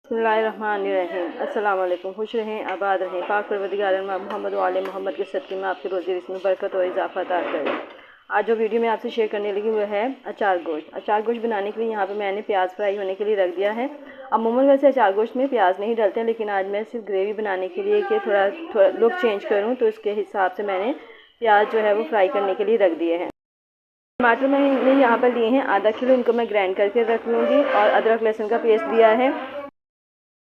बिस्मिल्लाहिर्रहमानिर्रहीम। अस्सलाम वालेकुम। खुश रहें, आबाद रहें, पाक परवरदिगार मोहम्मद व आले मोहम्मद के सदक़े में आपके रोज़ी रिज़्क़ में बरकत और इजाफ़ा अता करे। आज जो वीडियो मैं आपसे शेयर करने लगी वो है अचार गोश्त। अचार गोश्त बनाने के लिए यहाँ पे मैंने प्याज फ्राई होने के लिए रख दिया है। अमूमन वैसे अचार गोश्त में प्याज नहीं डालते हैं, लेकिन आज मैं सिर्फ ग्रेवी बनाने के लिए कि थोड़ा लुक चेंज करूँ, तो इसके हिसाब से मैंने प्याज जो है वो फ्राई करने के लिए रख दिए हैं। टमाटर मैंने यहाँ पर लिए हैं आधा किलो, इनको मैं ग्राइंड करके रख लूँगी। और अदरक लहसुन का पेस्ट दिया है।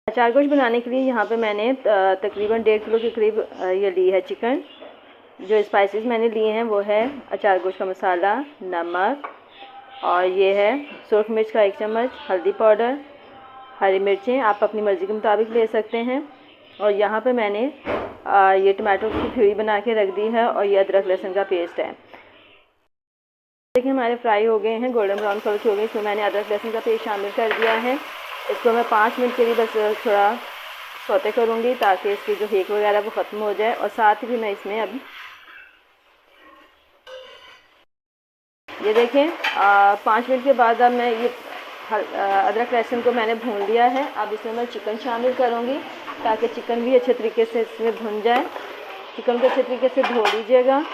अचार गोश्त बनाने के लिए यहाँ पे मैंने तकरीबन 1.5 किलो के करीब ये ली है चिकन। जो स्पाइसेस मैंने लिए हैं वो है अचार गोश्त का मसाला, नमक, और ये है सुरख मिर्च का 1 चम्मच, हल्दी पाउडर, हरी मिर्चें आप अपनी मर्ज़ी के मुताबिक ले सकते हैं। और यहाँ पे मैंने ये टमाटो की प्यूरी बना के रख दी है, और ये अदरक लहसुन का पेस्ट है। देखिए हमारे फ्राई हो गए हैं, गोल्डन ब्राउन कलर के हो गए। इसमें मैंने अदरक लहसुन का पेस्ट शामिल कर दिया है। इसको मैं 5 मिनट के लिए बस थोड़ा सौते करूँगी, ताकि इसकी जो हेक वगैरह वो ख़त्म हो जाए। और साथ ही मैं इसमें अब ये देखें 5 मिनट के बाद अब मैं ये अदरक लहसुन को मैंने भून लिया है। अब इसमें मैं चिकन शामिल करूँगी, ताकि चिकन भी अच्छे तरीके से इसमें भुन जाए। चिकन को अच्छे तरीके से धो लीजिएगा।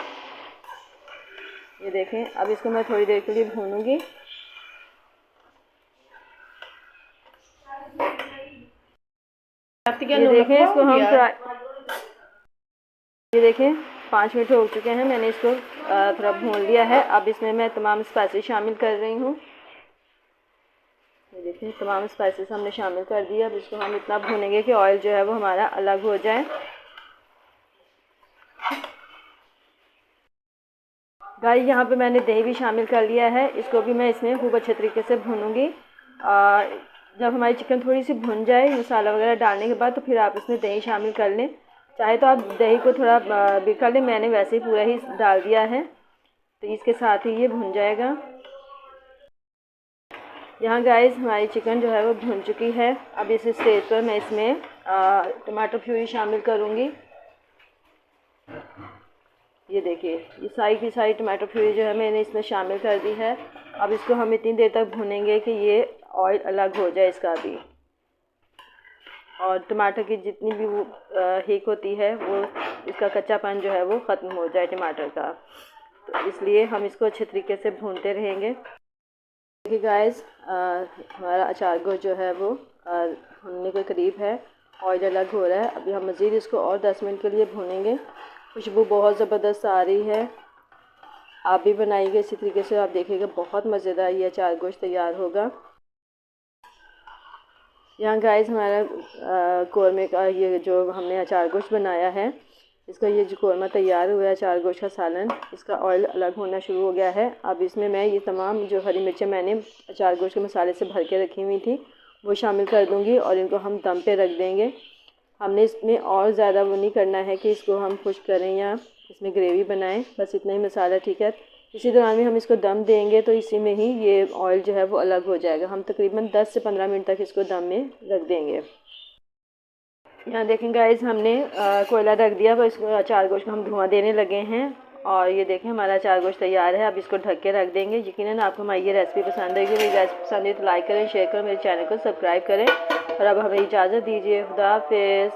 ये देखें अब इसको मैं थोड़ी देर के लिए भूनूंगी। ये देखें इसको हम ये देखें 5 मिनट हो चुके हैं, मैंने इसको थोड़ा भून लिया है। अब इसमें मैं तमाम स्पाइसेस शामिल कर रही हूँ। ये देखें तमाम स्पाइसेस हमने शामिल कर दिए। अब इसको हम इतना भूनेंगे कि ऑयल जो है वो हमारा अलग हो जाए। गाइस यहाँ पे मैंने दही भी शामिल कर लिया है। इसको भी मैं इसमें खूब अच्छे तरीके से भूनूंगी। जब हमारी चिकन थोड़ी सी भुन जाए मसाला वगैरह डालने के बाद, तो फिर आप इसमें दही शामिल कर लें। चाहे तो आप दही को थोड़ा बिखर लें, मैंने वैसे ही पूरा ही डाल दिया है, तो इसके साथ ही ये भुन जाएगा। यहाँ गाइस हमारी चिकन जो है वो भुन चुकी है। अब इस स्टेज पर मैं इसमें टमाटर प्यूरी शामिल करूँगी। ये देखिए ये सारी की सारी टमाटो प्यूरी जो है मैंने इसमें शामिल कर दी है। अब इसको हम इतनी देर तक भूनेंगे कि ये ऑयल अलग हो जाए इसका भी, और टमाटर की जितनी भी वो हीक होती है वो इसका कच्चापन जो है वो ख़त्म हो जाए टमाटर का। तो इसलिए हम इसको अच्छे तरीके से भूनते रहेंगे। देखिए गाइस हमारा अचार गोश्त जो है वो भुनने के करीब है, ऑयल अलग हो रहा है। अभी हम मज़ीद इसको और 10 मिनट के लिए भूनेंगे। खुशबू बहुत ज़बरदस्त आ रही है। आप भी बनाइएगा इसी तरीके से, आप देखिएगा बहुत मज़ेदार ये अचार गोश्त तैयार होगा। यहाँ गाइस हमारा कौरमे का ये जो हमने अचार गोश्त बनाया है, इसका ये जो कौरमा तैयार हुआ है अचार गोश्त का सालन, इसका ऑयल अलग होना शुरू हो गया है। अब इसमें मैं ये तमाम जो हरी मिर्चें मैंने अचार गोश्त के मसाले से भर के रखी हुई थी वो शामिल कर दूँगी, और इनको हम दम पे रख देंगे। हमने इसमें और ज़्यादा वो नहीं करना है कि इसको हम खुश करें या इसमें ग्रेवी बनाएं, बस इतना ही मसाला ठीक है। इसी दौरान में हम इसको दम देंगे, तो इसी में ही ये ऑयल जो है वो अलग हो जाएगा। हम तकरीबन 10 से 15 मिनट तक इसको दम में रख देंगे। यहाँ देखें गाइस हमने कोयला रख दिया, तो इसको अचार गोश्त को हम धुआं देने लगे हैं। और ये देखें हमारा अचार गोश्त तैयार है। अब इसको ढक के रख देंगे। यकीनन आपको हमारी ये रेसिपी पसंद आएगी। मेरी रेसिपी पसंद है तो लाइक करें, शेयर करें, मेरे चैनल को सब्सक्राइब करें। और अब हमें इजाज़त दीजिए। खुदा हाफिज़।